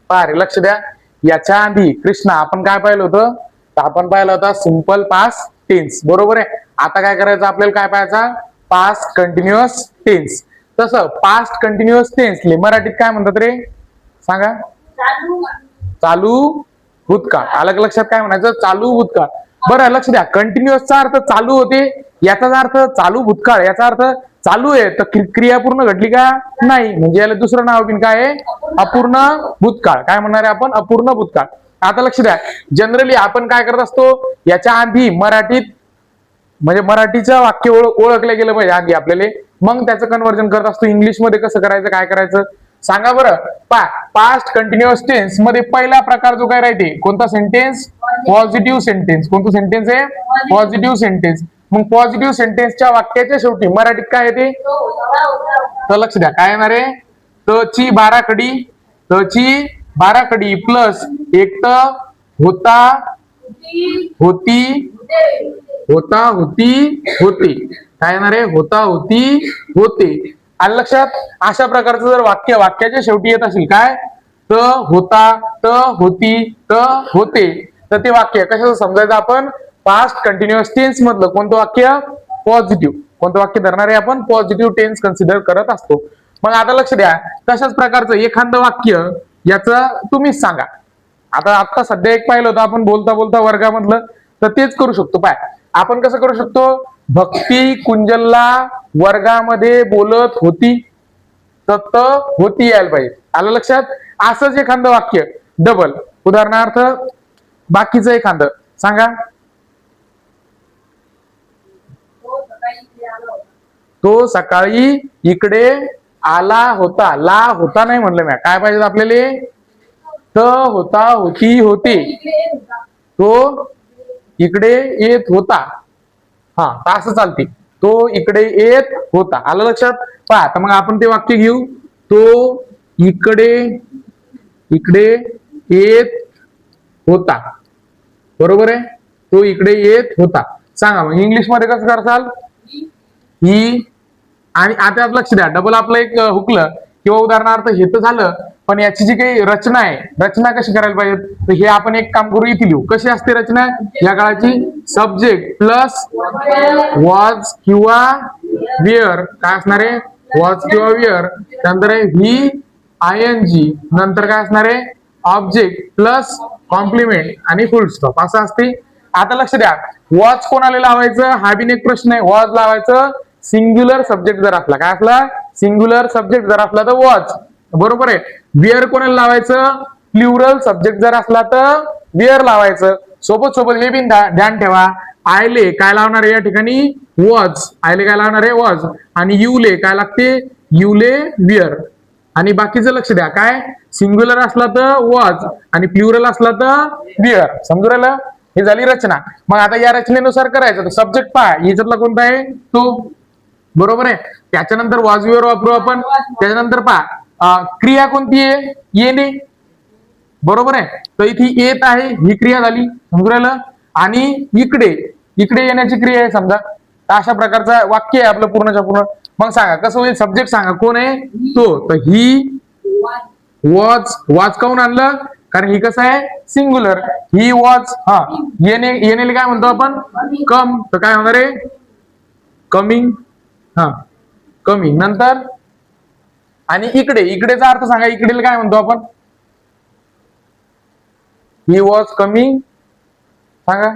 रे लक्ष द्या, याच्या आधी कृष्णा आपण काय पाहिलं होतं, तर आपण पाहिलं होता सिंपल पास्ट टेन्स, बरोबर आहे. आता काय करायचं आपल्याला, काय पाहायचा, पास्ट कंटिन्युअस टेन्स. तसं पास्ट कंटिन्युअस टेन्सले मराठीत काय म्हणतात रे, सांगा. चालू भूतकाळ. आलं लक्षात, काय म्हणायचं, चालू भूतकाळ. बरं लक्ष द्या, कंटिन्युअसचा अर्थ चालू होते, याचा अर्थ चालू भूतकाळ, याचा अर्थ चालू आहे तर क्रिया पूर्ण घडली का नाही, म्हणजे याला दुसरं नाव बिन काय आहे, अपूर्ण भूतकाळ. काय म्हणणार आहे आपण, अपूर्ण भूतकाळ. आता लक्ष द्या, जनरली आपण काय करत असतो, याच्या आधी मराठीत म्हणजे मराठीचं वाक्य ओळखलं गेलं पाहिजे आधी आपल्याला, मग त्याचं कन्व्हर्जन करत असतो इंग्लिश मध्ये. कसं करायचं, काय करायचं सांगा बरं. पास्ट कंटिन्युअस टेन्स मध्ये पहिला प्रकार जो काय राहते, कोणता सेंटेन्स, पॉझिटिव्ह सेंटेन्स. कोणतं सेंटेन्स आहे, पॉझिटिव्ह सेंटेन्स. मग पॉझिटिव्ह सेंटेन्सच्या वाक्याच्या शेवटी मराठीत काय येते, तर लक्ष द्या काय येणार आहे, त ची बाराखडी, त ची बाराखडी प्लस एक त होता, होती, होता, होती, होते. काय येणार आहे, होता, होती, होते. आलं लक्षात. अशा प्रकारचं जर वाक्याच्या शेवटी येत असेल काय, त होता, त होती, त होते, तर ते वाक्य कशाचं समजायचं आपण, पास्ट कंटिन्युअस टेन्स मधलं कोणतं वाक्य, पॉझिटिव्ह. कोणतं वाक्य धरणार आहे आपण, पॉझिटिव्ह टेन्स कन्सिडर करत असतो. मग आता लक्ष द्या, तशाच प्रकारचं एखादं वाक्य याचं तुम्हीच सांगा. आता सध्या एक पाहिलं होतं आपण बोलता बोलता वर्गामधलं, तर तेच करू शकतो. आपण कसं करू शकतो, भक्ती कुंजलला वर्गामध्ये बोलत होती, तर होती यायला पाहिजे. आलं लक्षात. असंच एखादं वाक्य डबल, उदाहरणार्थ बाकीचं एखादं सांगा. तो सकाळी इकडे आला होता, ला होता नाही म्हणलं मी, काय पाहिजे आपल्याला, त होता, होती, होते, तो इकडे येत होता. हा, असं चालते, तो इकडे येत होता. आलं लक्षात. पहा, तर मग आपण ते वाक्य घेऊ, तो इकडे येत होता, बरोबर आहे, तो इकडे येत होता. सांगा मग इंग्लिश मध्ये कसं करसाल, ही. आणि आता लक्ष द्या, डबल आपलं एक हुकलं किंवा उदाहरणार्थ हे तर झालं, पण याची जी काही रचना आहे, रचना कशी करायला पाहिजे, तर हे आपण एक काम करू, इथे लिहू. कशी असते रचना या काळाची, सब्जेक्ट प्लस वॉज किंवा विअर. काय असणार आहे, वॉज किंवा विअर, नंतर आहे ही ING, नंतर काय असणार आहे, ऑब्जेक्ट प्लस कॉम्प्लिमेंट आणि फुल स्टॉप, असं असते. आता लक्ष द्या, वॉच कोणाला लावायचं, हा बिन एक प्रश्न आहे. वॉच लावायचं सिंग्युलर सब्जेक्ट जर असला, काय असला, सिंग्युलर सब्जेक्ट जर असला तर वॉच, बरोबर आहे. विअर कोणाला लावायचं, प्लुरल सब्जेक्ट जर असला तर विअर लावायचं. सोबत हे बिन ध्यान ठेवा, आयले काय लावणार आहे या ठिकाणी, वॉच. आयले काय लावणार आहे, वॉच. आणि युले काय लागते, युले विअर. आणि बाकीचं लक्ष द्या, काय सिंग्युलर असला तर वॉच आणि प्लुरल असला तर विअर. समजू राहिलं. ही झाली रचना. मग आता या रचनेनुसार करायचं, तर सब्जेक्ट पहा याच्यातला कोणता आहे, तो, बरोबर आहे. त्याच्यानंतर वॉज विअर वापरू आपण. त्याच्यानंतर पहा क्रिया कोणती आहे, येणे, बरोबर आहे. तर इथे येत आहे, ही क्रिया झाली, समजू राहिलं. आणि इकडे येण्याची क्रिया आहे समजा. अशा प्रकारचं वाक्य आहे आपलं पूर्णच्या पूर्ण. मग सांगा कसं होईल, सब्जेक्ट सांगा कोण आहे, तो. तर ही वॉज काऊन आणलं, कारण ही कसं आहे, सिंग्युलर. He was. हा, येणेला काय म्हणतो आपण, कम. तर काय होणार आहे, कमिंग. हा, कमिंग. नंतर आणि इकडेचा अर्थ सांगा, इकडेला काय म्हणतो आपण, ही वॉज कमिंग. सांगा,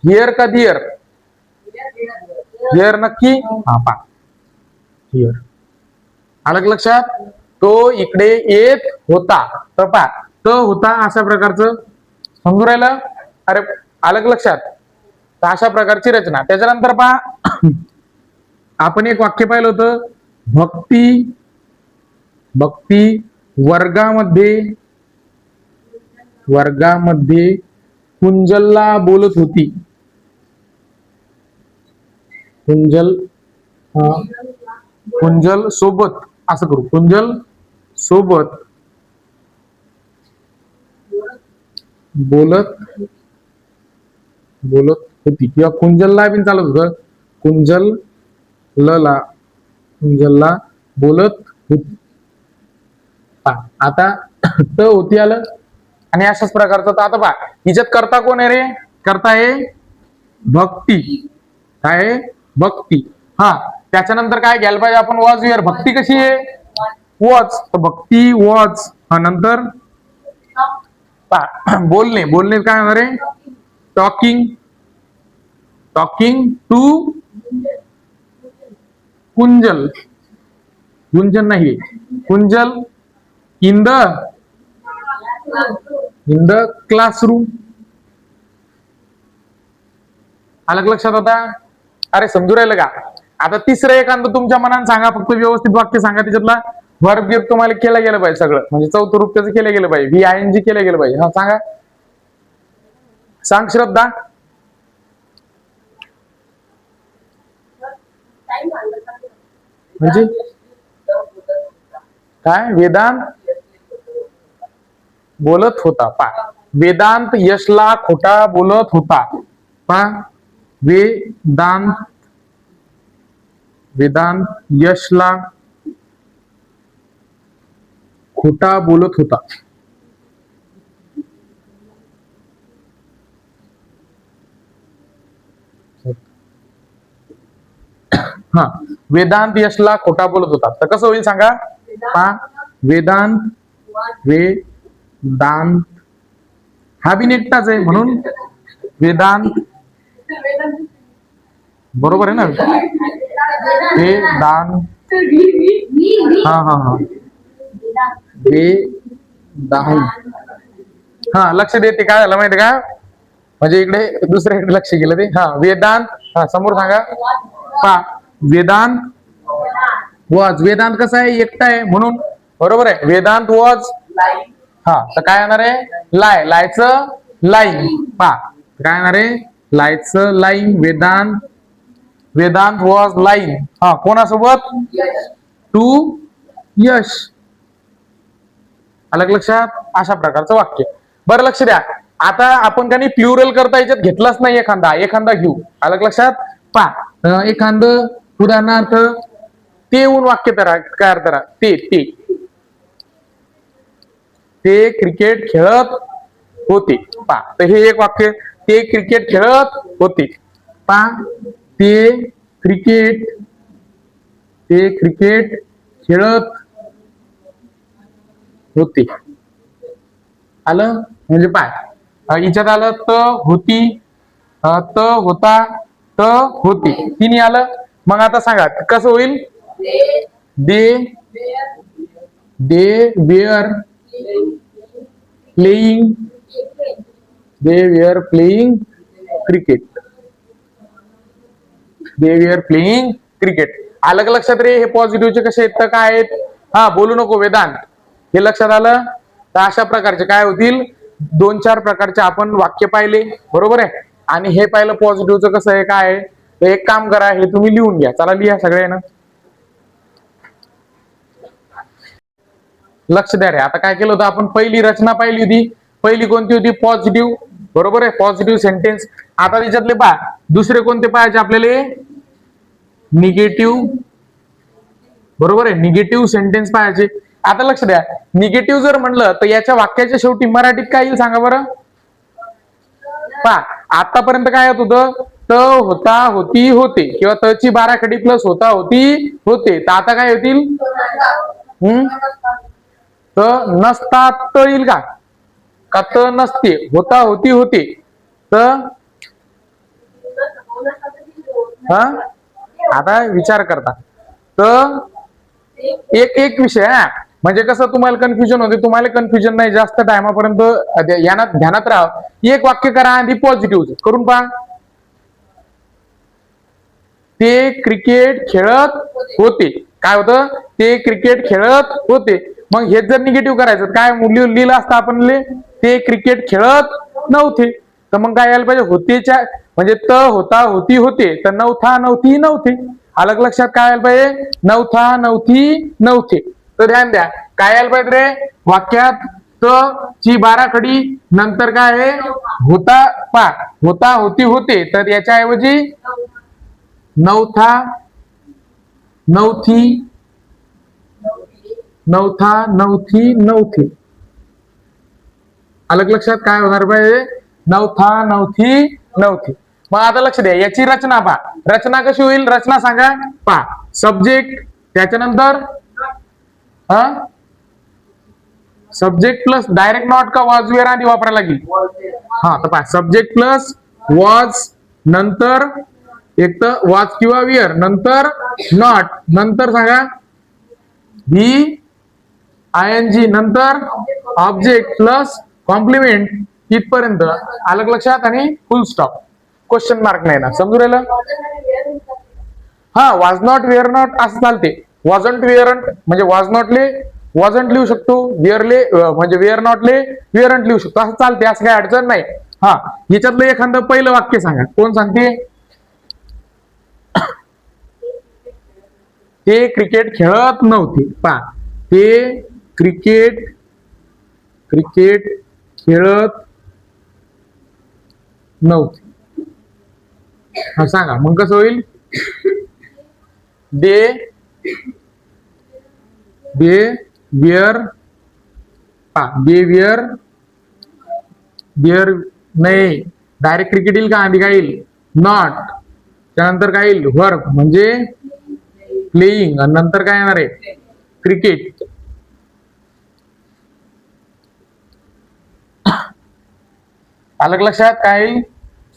हिअर का हिअर, हिअर नक्की. हा, पा हिअर. आलं लक्षात. तो इकडे येत होता, तर पा तो होता, अशा प्रकारचं समजू राहिलं. अरे आलं लक्षात. तर अशा प्रकारची रचना. त्याच्यानंतर पहा आपण एक वाक्य पाहिलं होतं, भक्ती वर्गामध्ये कुंजलला बोलत होती. कुंजल सोबत, असं करू, कुंजल सोबत बोलत होती, किंवा कुंजलला बिन चालत होतं, कुंजलला बोलत होती. आता त होती आलं. आणि अशाच प्रकारचं. तर आता पहा हिच्यात करता कोण आहे रे? करता आहे भक्ती. काय आहे? भक्ती. हा, त्याच्यानंतर काय घ्यायला पाहिजे आपण? Was were. भक्ती कशी आहे? वॉज. तर भक्ती वॉज. हा, नंतर बोलणे. बोलणे काय होणार आहे? Talking. Talking to Kunjal. Gunjan नाही, कुंजल. In the classroom. आलं का लक्षात आता? अरे समजू राहिलं का? आता तिसरं एखादं तुमच्या मनात सांगा, फक्त व्यवस्थित वाक्य सांगा. त्याच्यातला वर्ब गिर तुम्हाला केलं गेलं पाहिजे सगळं. म्हणजे चौथं रूप त्याचं केलं गेलं पाहिजे. VING केलं गेलं पाहिजे. हा, सांगा. सांग श्रद्धा. म्हणजे काय? वेदांत बोलत होता. पा, वेदांत यशला खोटा बोलत होता. पा, वेदांत यशला खोटा बोलत होता. हा, वेदांत यशला खोटा बोलत होता. तर कसं होईल सांगा? पा, वेदांत हा बिन एकटाच आहे म्हणून वेदांत. बरोबर आहे ना? वेदांत. हा हा हा, वेदांत. हा, लक्ष देते. काय झालं माहिती का? म्हणजे इकडे दुसऱ्याकडे लक्ष गेलं ते. हा, वेदांत. हा, समोर सांगा. पा, वेदांत वॉज. वेदांत कसा आहे? एकटा आहे म्हणून. बरोबर आहे. वेदांत वॉज. हा, तर काय येणार आहे? लाय. लायचं लाईन. पा, काय येणार आहे? लायचं लाईन. Vedant was line. हा, कोणासोबत? टू यश. अलग लक्षात? अशा प्रकारचं वाक्य. बरं, लक्ष द्या. आता आपण काही प्लुरल करता याच्यात घेतलाच नाही. एखादा घेऊ. अलग लक्षात? पा, एखादं उदाहरणार्थ ते ऊन वाक्य तयार करा. ते क्रिकेट खेळत होते. पा, तर हे एक वाक्य. ते क्रिकेट खेळत होते. पा, ते क्रिकेट खेळत होते. आलं? म्हणजे पाय हिच्यात आलं त होती, त होता, त होती. तिन्ही आलं. मग आता सांगा कसं होईल? They were playing cricket. आलं का लक्षात रे? हे पॉझिटिव्हचे कसे आहेत तर काय आहेत? हा, बोलू नको वेदांत. हे लक्षात आलं? तर अशा प्रकारचे काय होतील? 2-4 प्रकारचे आपण वाक्य पाहिले. बरोबर आहे. आणि हे पाहिलं पॉझिटिव्हचं कसं आहे, काय आहे. तर एक काम करा, हे तुम्ही लिहून घ्या. चला, लिहा सगळ्यांना. लक्ष द्या रे. आता काय केलं होतं आपण? पहिली रचना पाहिली होती. पहिली कोणती होती? पॉझिटिव्ह. बरोबर आहे. Positive sentence. आता त्याच्यातले दुसरे कोणते पाहायचे आपल्याला? निगेटिव्ह. बरोबर आहे. निगेटिव्ह सेंटेन्स पाहायचे. आता लक्ष द्या. निगेटिव्ह जर म्हणलं तर याच्या वाक्याच्या शेवटी मराठीत काय येईल सांगा बरं? आतापर्यंत काय होत होतं? त होता, होती, होते. किंवा तची 12 खडी प्लस होता, होती, होते. तर आता काय होतील? त नसतात. त येईल का? का त नसते? होता, होती, होते. त हा, आता विचार करता. तर एक विषय. म्हणजे कसं तुम्हाला कन्फ्युजन होते? तुम्हाला कन्फ्युजन नाही जास्त टायमापर्यंत ध्यानात राहा. एक वाक्य करा आधी पॉझिटिव्ह करून पहा. ते क्रिकेट खेळत होते. काय होतं? ते क्रिकेट खेळत होते. मग हेच जर निगेटिव्ह करायचं काय लिहिलं असतं आपण? ते क्रिकेट खेळत नव्हते. तर मग काय यायला पाहिजे? होतेच्या म्हणजे त होता, होती, होते. तर नव्हता, नव्हती, नव्हते. अलग लक्षात काय यायला पाहिजे? नव्हता, नव्हती, नव्हते. तर ध्यान द्या. काय यायला पाहिजे रे वाक्यात? त ची 12 खडी नंतर काय आहे? होता. होता, होती, होते. तर याच्याऐवजी नव्हता, नव्हती, नव्हता, नव्हती, नव्हते. अलग लक्षात काय होणार पाहिजे? नवथा, नवथी, नवथी. मग आता लक्ष द्या, याची रचना पहा. रचना कशी होईल? रचना सांगा. पहा, सब्जेक्ट, त्याच्यानंतर सब्जेक्ट प्लस डायरेक्ट नॉट का वॉज वेअर आधी वापरायला लागेल. हा, तर पहा, सब्जेक्ट प्लस वॉज, नंतर एक तर वॉज किंवा विअर, नंतर नॉट, नंतर सांगा ही ING, नंतर ऑब्जेक्ट प्लस कॉम्प्लिमेंट, इथपर्यंत अलग लक्षात आणि फुल स्टॉप. क्वेश्चन मार्क नाही ना, समजू राहिलं? हा, वॉज नॉट, वेअर नॉट असं चालते. वॉजंट, वेअरंट म्हणजे वॉज नॉटले वॉजंट लिहू शकतो, वेअरले म्हणजे वेअर नॉटले वेअरंट लिहू शकतो, असं चालते, असं काही अडचण नाही. हा, याच्यातलं एखादं पहिलं वाक्य सांगा. कोण सांगते? ते क्रिकेट खेळत नव्हते. पहा, ते क्रिकेट खेळत नव्हते. हा, सांगा मग कसं होईल? दे वेअर, बिअर नाही, डायरेक्ट क्रिकेट येईल का? आधी काय येईल? नॉट, त्यानंतर काय येईल? वर्क म्हणजे प्लेइंग, आणि नंतर काय येणार आहे? क्रिकेट. अलग लक्षात काय येईल?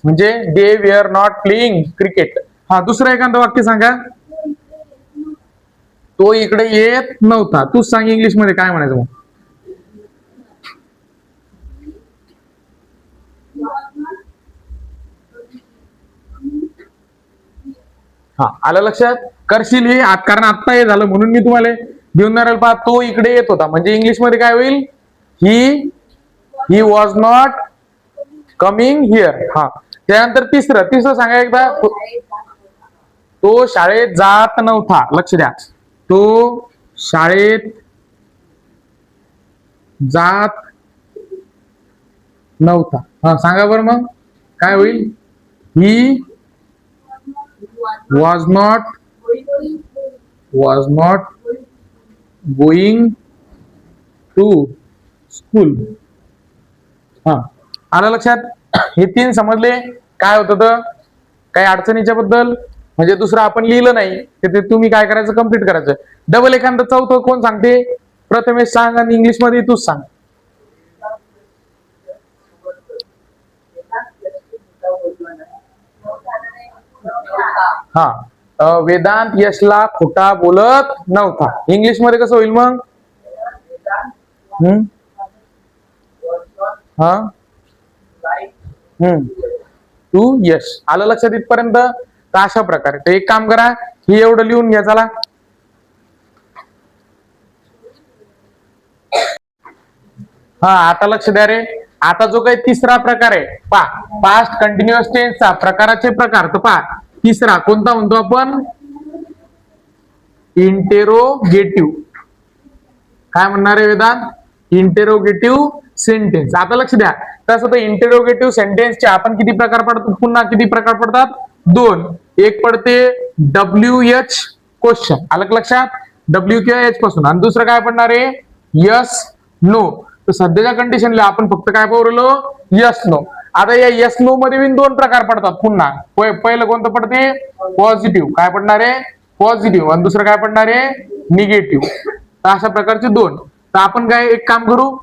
म्हणजे they were not playing cricket. हा, दुसरं एखादं वाक्य सांगा. तो इकडे येत नव्हता. तूच सांग इंग्लिश मध्ये काय म्हणायचं मग? हा, आलं लक्षात? करशील हे कारण आत्ता हे झालं म्हणून मी तुम्हाला घेऊन जाणार. पहा, तो इकडे येत होता म्हणजे इंग्लिश मध्ये काय होईल? He was not coming here. हा, त्यानंतर तिसरं सांगा एकदा. तो शाळेत जात नव्हता. लक्ष द्या, तो शाळेत जात नव्हता. हा, सांगा बरं मग काय होईल? ही was not going to school. हा, आलं लक्षात? हे 3 समजले. काय होत होतं? काही अडचणीच्या बद्दल म्हणजे दुसरं आपण लिहिलं नाही, ते तुम्ही काय करायचं? कम्प्लीट करायचं. डबल एखादं चौथं कोण सांगते? प्रथमेश सांग, आणि इंग्लिश मध्ये तूच सांग. हा, वेदांत यशला खोटा बोलत नव्हता. इंग्लिश मध्ये कसं होईल मग? हा, टू यश. आलं लक्षात इथपर्यंत? तर अशा प्रकारे, तर एक काम करा, हे एवढं लिहून घ्या. चला, हा, आता लक्ष द्या रे. आता जो काही तिसरा प्रकार आहे, पहा, पास्ट कंटिन्युअस टेन्सचा प्रकाराचे प्रकार. तर पहा, तिसरा कोणता म्हणतो आपण? इंटेरोगेटिव्ह. काय म्हणणार आहे वेदांत? इंटेरोगेटिव्ह सेंटेन्स. आता लक्ष द्या, तसं तर इंटेरोगेटिव्ह सेंटेन्सचे आपण किती प्रकार पडतात? पुन्हा किती प्रकार पडतात? 2. एक पडते WH क्वेश्चन. अलग लक्षात? W किंवा H पासून. आणि दुसरं काय पडणार आहे? Yes no. तर सध्याच्या कंडिशनला आपण फक्त काय पाहलो? Yes no. आता या यस नो मध्ये 2 प्रकार पडतात पुन्हा. पहिलं कोणतं पडते? पॉझिटिव्ह. काय पडणार आहे? पॉझिटिव्ह. आणि दुसरं काय पडणार आहे? निगेटिव्ह. तर अशा प्रकारचे 2. तर आपण काय एक काम करू,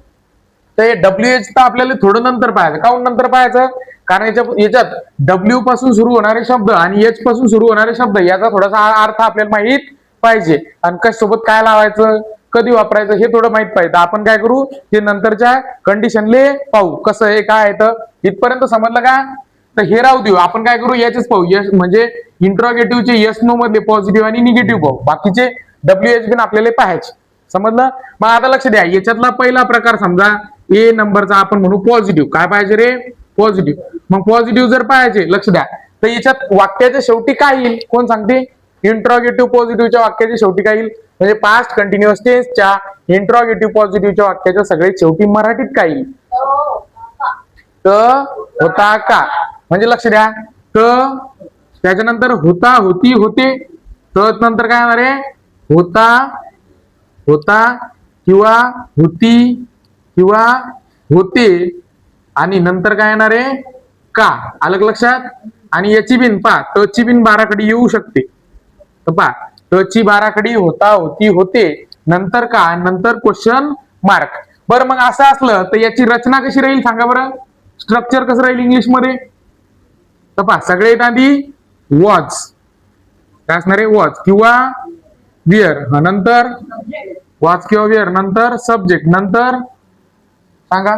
तर WH तर आपल्याला थोडं नंतर पाहायचं. काऊन नंतर पाहायचं? कारण याच्यात W पासून सुरू होणारे शब्द आणि H पासून सुरू होणारे शब्द याचा थोडासा अर्थ आपल्याला माहित पाहिजे. आणि कशासोबत काय लावायचं, कधी वापरायचं हे थोडं माहित पाहिजे. आपण काय करू, ते नंतरच्या कंडिशनले पाहू कसं आहे काय आहे. तर इथपर्यंत समजलं का? तर हे राहू देऊ. आपण काय करू, याचेच पाहू. यस म्हणजे इंट्रोगेटिव्हचे यस नो मधले पॉझिटिव्ह आणि निगेटिव्ह पाहू. बाकीचे WH बिन आपल्याला पाहायचे. समजलं? मग आता लक्ष द्या, याच्यातला पहिला प्रकार समजा A नंबरचा आपण म्हणू पॉझिटिव्ह. काय पाहिजे रे? पॉझिटिव्ह. मग पॉझिटिव्ह जर पाहायचे, लक्ष द्या, तर याच्यात वाक्याच्या शेवटी काय येईल? कोण सांगते? इंट्रोगेटिव्ह पॉझिटिव्हच्या वाक्याच्या शेवटी काय येईल? म्हणजे पास्ट कंटिन्युअस टेन्सच्या इंट्रोगेटिव्ह पॉझिटिव्हच्या वाक्याच्या सगळ्यात शेवटी मराठीत काय येईल? होता का. म्हणजे लक्ष द्या, त्याच्यानंतर होता, होती, होते. नंतर काय येणार आहे? होता, होता किंवा होती किंवा होते आणि नंतर काय येणार आहे का. आलं लक्षात. आणि याची बिन पा ची बिन बाराखडी येऊ शकते. तर पा ची बाराखडी होता होती होते नंतर का नंतर क्वेश्चन मार्क. बरं मग असं असलं तर याची रचना कशी राहील सांगा बरं. स्ट्रक्चर कसं राहील इंग्लिश मध्ये. तर पहा सगळ्यात आधी वॉच काय असणार आहे वॉच किंवा विअर नंतर वॉच किंवा विअर नंतर सब्जेक्ट नंतर सांगा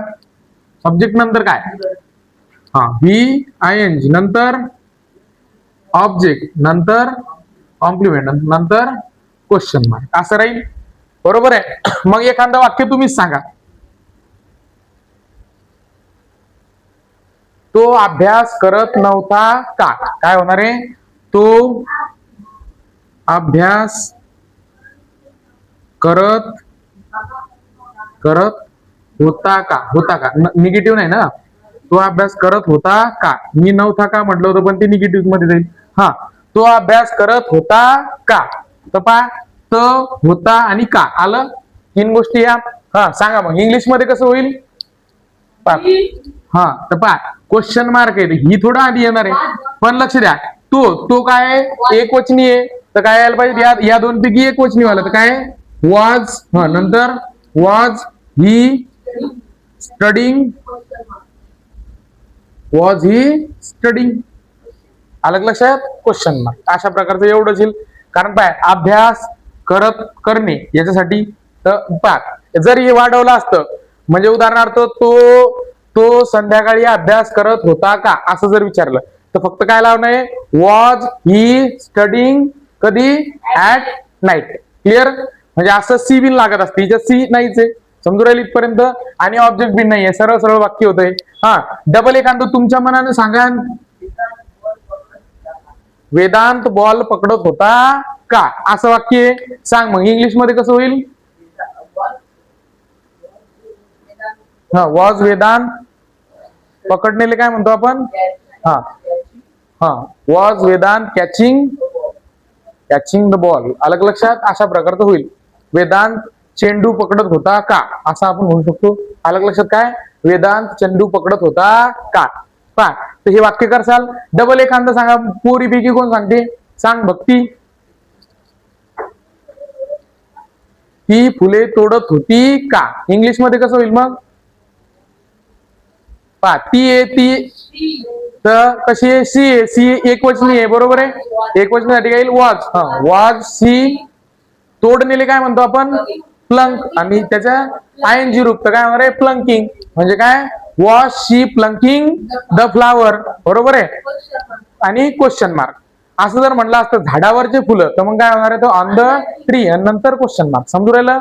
सब्जेक्ट नंतर काय VING नंतर ऑब्जेक्ट नंतर कॉम्प्लिमेंट नंतर क्वेश्चन मार्क असं राहील. बरोबर आहे. मग एखादं वाक्य तुम्हीच सांगा. तो अभ्यास करत नव्हता का. काय होणार आहे तो अभ्यास करत होता का निगेटिव्ह नाही ना. तो अभ्यास करत होता का. मी नव्हता का म्हटलं होतं पण ते निगेटिव्ह मध्ये जाईल. तो अभ्यास करत होता का. तर पा होता आणि का आलं 3 गोष्टी या. सांगा मग इंग्लिश मध्ये कसं होईल. तर पा क्वेश्चन मार्क आहे ही थोडं आधी येणार आहे पण लक्ष द्या. तो काय एक वचनी आहे तर काय यायला पाहिजे या दोन पैकी एक वचनी वाला तर काय वॉज नंतर वॉज ही स्टडिंग आलं लक्षात क्वेश्चन मार्क. अशा प्रकारचं एवढंच येईल. कारण पाय अभ्यास करणे याच्यासाठी तर पाय जर हे वाढवलं असतं म्हणजे उदाहरणार्थ तो संध्याकाळी अभ्यास करत होता का असं जर विचारलं तर फक्त काय लावणं आहे वॉज ही स्टडिंग कधी ऍट नाईट. क्लिअर. म्हणजे असं सी बिन लागत असते हिच्यात सी नाहीच आहे समजून राहील इथपर्यंत. आणि ऑब्जेक्ट बिन नाहीये सरळ सरळ वाक्य होतंय. डबल एखादं तुमच्या मनाने सांगा. वेदांत बॉल पकडत होता का असं वाक्य आहे. सांग मग इंग्लिश मध्ये कसं होईल. वॉज वेदांत पकडणेले काय म्हणतो आपण. Was Vedant catching the ball. अलग लक्षात. अशा प्रकारचं होईल. वेदांत चेंडू पकडत होता का असं आपण म्हणू शकतो. अलग लक्षात. काय वेदांत चेंडू पकडत होता का. तर हे वाक्य करसाल. डबल एखादं सांगा पोरीपैकी कोण सांगते सांग भक्ती. ती फुले तोडत होती का. इंग्लिश मध्ये कसं होईल मग. ती तर कशी आहे सी एक वचनी आहे बरोबर आहे. एक वचनासाठी काय येईल वॉज सी. तोडलेले काय म्हणतो आपण प्लंक आणि त्याच्या ING रूप तर काय होणार आहे प्लंकिंग. म्हणजे काय वॉज शी प्लंकिंग द फ्लावर बरोबर आहे. आणि क्वेश्चन मार्क. असं जर म्हणलं असतं झाडावरचे फुलं तर मग काय होणार आहे तो ऑन द ट्री आणि नंतर क्वेश्चन मार्क. समजू राहिलं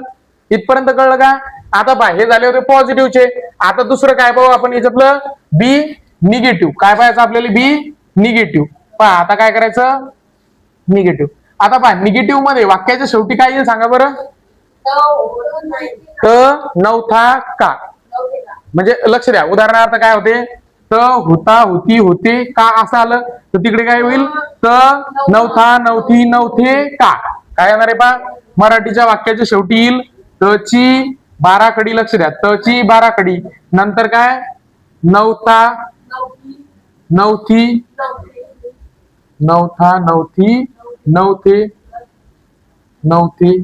इथपर्यंत कळलं का. आता पहा हे झाले होते पॉझिटिव्हचे. आता दुसरं काय पाहू आपण याच्यातलं बी निगेटिव्ह. काय पाहायचं आपल्याला बी निगेटिव्ह. पहा आता काय करायचं निगेटिव्ह. आता पहा निगेटिव्ह मध्ये वाक्याच्या शेवटी काय येईल सांगा बरं. नव्हता का. म्हणजे लक्ष द्या उदाहरणार्थ काय होते होता होती होते का असं आलं तर तिकडे काय होईल नव्हता नव्हती नव्हते का. काय येणार आहे पहा मराठीच्या वाक्याच्या शेवटी येईल ची बाराखडी. लक्ष द्या ची बाराखडी नंतर काय नव्हता नव्हती नव्हता नव्हती नव्हते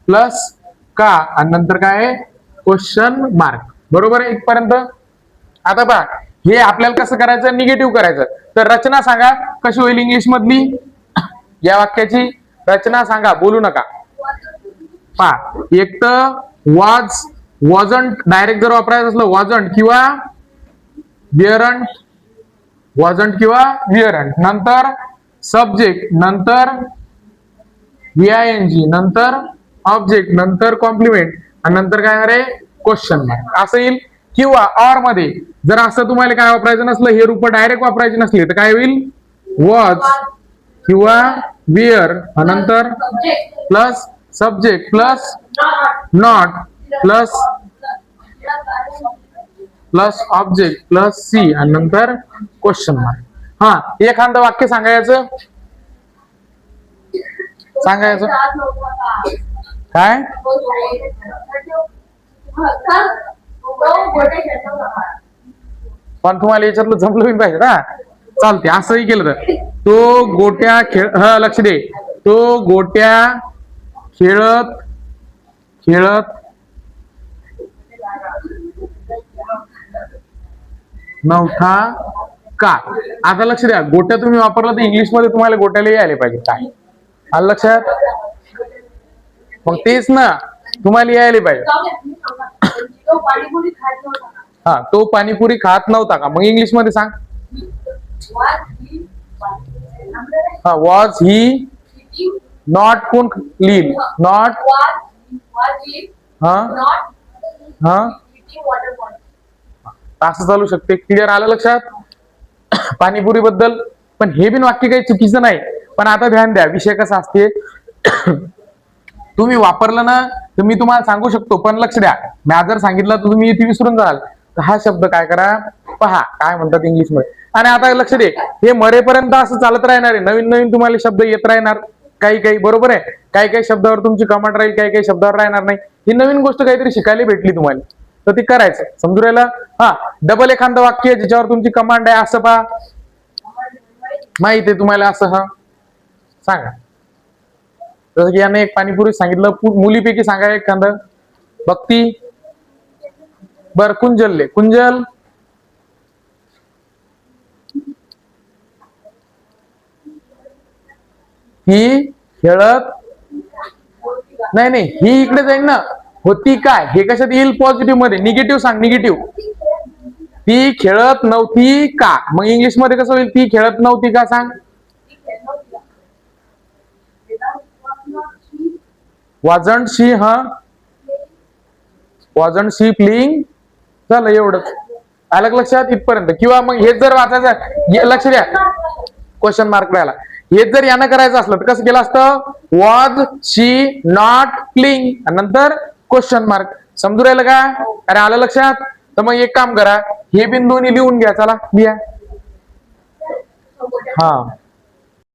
प्लस का आणि नंतर काय क्वेश्चन मार्क. बरोबर आहे इथपर्यंत. आता पहा हे आपल्याला कसं करायचं निगेटिव्ह करायचं. तर रचना सांगा कशी होईल इंग्लिश मधली. या वाक्याची रचना सांगा बोलू नका. पहा एक तर वॉजंट डायरेक्ट जर वापरायचं असलं वॉजंट किंवा विअरंट नंतर सब्जेक्ट नंतर VING नंतर ऑब्जेक्ट नंतर कॉम्प्लिमेंट आणि नंतर काय आहे क्वेश्चन मार्क असं येईल. किंवा ऑर मध्ये जर असं तुम्हाला काय वापरायचं नसलं हे रूप डायरेक्ट वापरायची नसली तर काय होईल वॉज किंवा विअर नंतर plus subject plus not plus object plus C आणि नंतर क्वेश्चन मार्क. एखादं वाक्य सांगायचं काय पण तुम्हाला याच्यातलं जमलं बी पाहिजे ना. चालते असंही केलं तर तो गोट्या लक्ष दे. तो गोट्या खेळत खेळत नव्हता का. आता लक्ष द्या, गोट्या तुम्ही वापरला तर इंग्लिश मध्ये तुम्हाला गोट्याला यायला पाहिजे. काय आलं लक्षात. मग तेच ना, तुम्हाला यायला पाहिजे. हा, तो पाणीपुरी खात नव्हता का. मग इंग्लिश मध्ये सांग. हा, वॉज ही नॉट. कोण लिहिल नॉट. हा हा, असं चालू शकते. क्लिअर आलं लक्षात पाणीपुरी बद्दल. पण हे बिन वाक्य काही चुकीचं नाही. पण आता ध्यान द्या, विषय कसा असते. तुम्ही वापरलं ना तर मी तुम्हाला सांगू शकतो, पण लक्ष द्या, मी जर सांगितलं तर तुम्ही इथे विसरून जाल. तर हा शब्द काय करा, पहा काय म्हणतात इंग्लिश मध्ये. आणि आता लक्ष दे, हे मरेपर्यंत असं चालत राहणार आहे. नवीन नवीन तुम्हाला शब्द येत राहणार. काही काही बरोबर आहे. काही काही शब्दावर तुमची कमांड राहील, काही काही शब्दावर राहणार नाही. ही नवीन गोष्ट काहीतरी शिकायला भेटली तुम्हाला, तर ती करायचं. समजू राहिलं. हा, डबल एखादं वाक्य ज्याच्यावर तुमची कमांड आहे असं पहा. माहित आहे तुम्हाला असं. हा सांगा. जसं की याने एक पाणीपुरी सांगितलं. मुलीपैकी सांगा एखादं. भक्ती. बर, कुंजलले. कुंजल ही खेळत नाही. नाही, ही इकडे जाईल ना. होती काय, हे कशात येईल, पॉझिटिव्ह मध्ये. निगेटिव्ह सांग, निगेटिव्ह. ती खेळत नव्हती का. मग इंग्लिश मध्ये कसं होईल, ती खेळत नव्हती का सांग. wasn't she. हा, wasn't she playing. झालं एवढंच. आलं लक्षात इथपर्यंत. किंवा मग हेच जर वाचायचं, लक्ष द्या, क्वेश्चन मार्क राहिला. हेच जर यानं करायचं असलं तर कसं केलं असतं, वॉज शी नॉट प्लेइंग नंतर क्वेश्चन मार्क. समजू राहिलं का. अरे आलं लक्षात. तर मग एक काम करा, हे बिंदूनी लिहून घ्या. चला लिहा. हा,